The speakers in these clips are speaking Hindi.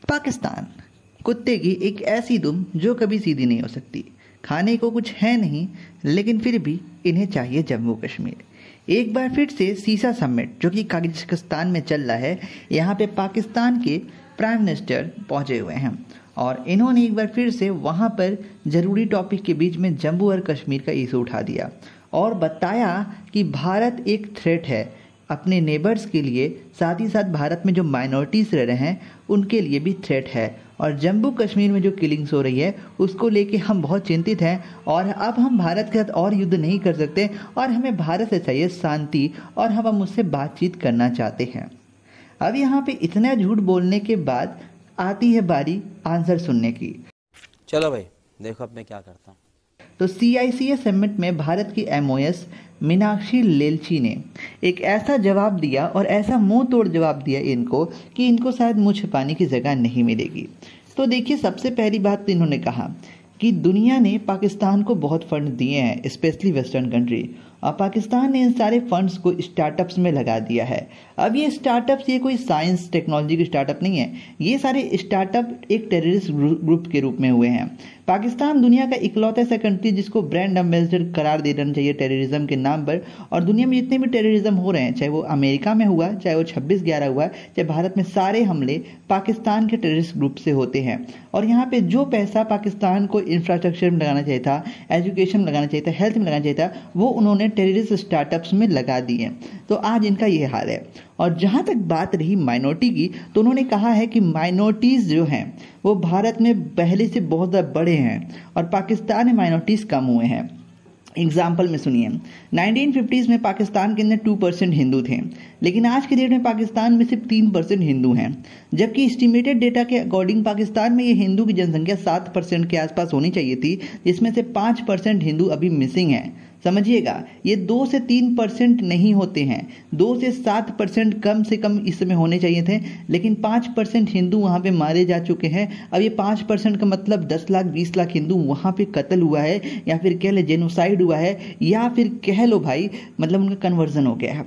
पाकिस्तान कुत्ते की एक ऐसी दुम जो कभी सीधी नहीं हो सकती। खाने को कुछ है नहीं, लेकिन फिर भी इन्हें चाहिए जम्मू कश्मीर। एक बार फिर से सीसा समिट जो कि कजाकिस्तान में चल रहा है, यहाँ पे पाकिस्तान के प्राइम मिनिस्टर पहुँचे हुए हैं और इन्होंने एक बार फिर से वहाँ पर ज़रूरी टॉपिक के बीच में जम्मू और कश्मीर का इशू उठा दिया और बताया कि भारत एक थ्रेट है अपने नेबर्स के लिए, साथ ही साथ भारत में जो माइनॉरिटीज़ रह रहे हैं उनके लिए भी थ्रेट है और जम्मू कश्मीर में जो किलिंग्स हो रही है उसको लेके हम बहुत चिंतित हैं और अब हम भारत के साथ और युद्ध नहीं कर सकते और हमें भारत से चाहिए शांति और हम उससे बातचीत करना चाहते हैं। अब यहाँ पे इतना झूठ बोलने के बाद आती है बारी आंसर सुनने की। चलो भाई देखो अब मैं क्या करता हूँ। तो CICA समिट में भारत की MOS मीनाक्षी लेखी ने एक ऐसा जवाब दिया और ऐसा मुंह तोड़ जवाब दिया इनको कि इनको शायद मुंह छिपाने की जगह नहीं मिलेगी। तो देखिए, सबसे पहली बात तो इन्होंने कहा कि दुनिया ने पाकिस्तान को बहुत फंड दिए हैं, स्पेशली वेस्टर्न कंट्री, और पाकिस्तान ने इन सारे फंड्स को स्टार्टअप्स में लगा दिया है। अब ये स्टार्टअप्स ये कोई साइंस टेक्नोलॉजी के स्टार्टअप नहीं है, ये सारे स्टार्टअप एक टेररिस्ट ग्रुप के रूप में हुए हैं। पाकिस्तान दुनिया का इकलौता ऐसा कंट्री जिसको ब्रांड एम्बेसडर करार दे देना चाहिए टेररिज्म के नाम पर। और दुनिया में जितने भी टेररिज्म हो रहे हैं, चाहे वो अमेरिका में हुआ, चाहे वो 26/11 हुआ, चाहे भारत में, सारे हमले पाकिस्तान के टेररिस्ट ग्रुप से होते हैं। और यहाँ पे जो पैसा पाकिस्तान को इंफ्रास्ट्रक्चर में लगाना चाहिए था, एजुकेशन में लगाना चाहिए था, हेल्थ में लगाना चाहिए था, वो उन्होंने टेररिस्ट स्टार्टअप्स में लगा दिए। तो आज इनका ये हाल है। और जहाँ तक बात रही माइनॉरिटी की, तो उन्होंने कहा है कि माइनॉरिटीज़ जो हैं वो भारत में पहले से बहुत ज़्यादा बड़े हैं और पाकिस्तान में माइनॉरिटीज़ कम हुए हैं। एग्जाम्पल में सुनिए, 1950s में पाकिस्तान के अंदर 2% हिंदू थे, लेकिन आज के डेट में पाकिस्तान में सिर्फ 3% हिंदू हैं, जबकि एस्टिमेटेड डेटा के अकॉर्डिंग पाकिस्तान में ये हिंदू की जनसंख्या 7% के आसपास होनी चाहिए थी, जिसमें से 5% हिंदू अभी मिसिंग है। समझिएगा, ये 2 से 3% नहीं होते हैं, 2 से 7% कम से कम इस समय होने चाहिए थे, लेकिन 5% हिंदू वहाँ पे मारे जा चुके हैं। अब ये 5% का मतलब 10 लाख 20 लाख हिंदू वहाँ पे कत्ल हुआ है, या फिर कह ले जेनोसाइड हुआ है, या फिर कह लो भाई मतलब उनका कन्वर्जन हो गया है।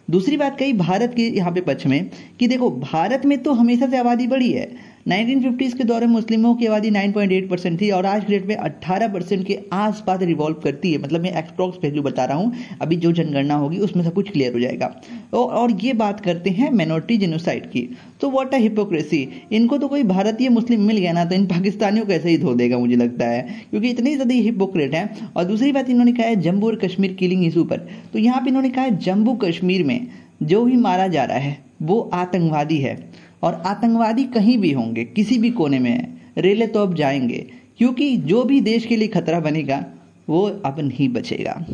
दूसरी बात कही भारत के यहाँ पे पक्ष में कि देखो, भारत में तो हमेशा से आबादी बढ़ी है। 1950s के दौरान मुस्लिमों की आबादी 9.8% थी और आज के डेट में 18% के आसपास रिवॉल्व करती है। मतलब मैं एक्सप्रॉक्स वैल्यू बता रहा हूँ, अभी जो जनगणना होगी उसमें सब कुछ क्लियर हो जाएगा। और ये बात करते हैं माइनॉरिटी जेनोसाइड की। तो व्हाट अ हिपोक्रेसी। इनको तो कोई भारतीय मुस्लिम मिल गया ना तो इन पाकिस्तानियों को ऐसे ही धो देगा, मुझे लगता है, क्योंकि इतने ज़्यादा हिपोक्रेट हैं। और दूसरी बात इन्होंने कहा है जम्मू और कश्मीर किलिंग इशू पर, तो यहाँ पर इन्होंने कहा है जम्मू कश्मीर में जो भी मारा जा रहा है वो आतंकवादी है और आतंकवादी कहीं भी होंगे, किसी भी कोने में है, रेले तो अब जाएंगे, क्योंकि जो भी देश के लिए खतरा बनेगा वो अब नहीं बचेगा।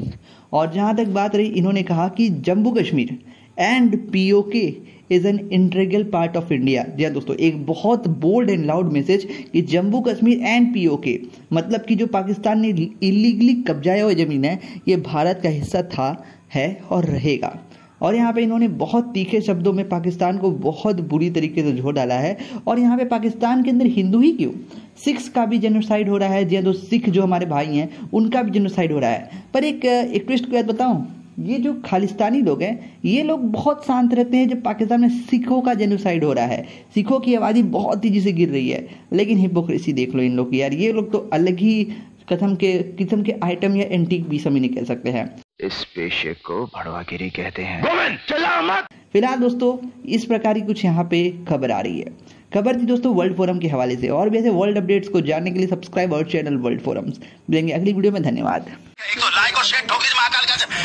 और जहाँ तक बात रही, इन्होंने कहा कि Jammu Kashmir and POK is an integral part of India. जी हाँ दोस्तों, एक बहुत बोल्ड एंड लाउड मैसेज कि जम्मू कश्मीर एंड POK मतलब कि जो पाकिस्तान ने इलीगली कब्जाया हुआ ज़मीन है, ये भारत का हिस्सा था, है और रहेगा। और यहाँ पे इन्होंने बहुत तीखे शब्दों में पाकिस्तान को बहुत बुरी तरीके से झोड़ डाला है। और यहाँ पे पाकिस्तान के अंदर हिंदू ही क्यों, सिख्स का भी जेनोसाइड हो रहा है। जी, तो सिख जो हमारे भाई हैं उनका भी जेनोसाइड हो रहा है। पर एक ट्विस्ट की बात बताऊँ, ये जो खालिस्तानी लोग हैं ये लोग बहुत शांत रहते हैं जब पाकिस्तान में सिखों का जेनोसाइड हो रहा है। सिखों की आबादी बहुत तेजी से गिर रही है, लेकिन हिपोक्रेसी देख लो इन लोग की यार। ये लोग तो अलग ही किस्म के आइटम या एंटीक भी समझ नहीं कह सकते हैं। इस पेशे को भड़वागिरी कहते हैं। गोविंद चला मत। फिलहाल दोस्तों इस प्रकार की कुछ यहाँ पे खबर आ रही है। खबर थी दोस्तों वर्ल्ड फोरम के हवाले से, और भी ऐसे वर्ल्ड अपडेट्स को जानने के लिए सब्सक्राइब और चैनल वर्ल्ड फोरम्स। मिलेंगे अगली वीडियो में। धन्यवाद। एक तो लाइक और शेयर ठोक लीजिए महाकाल का।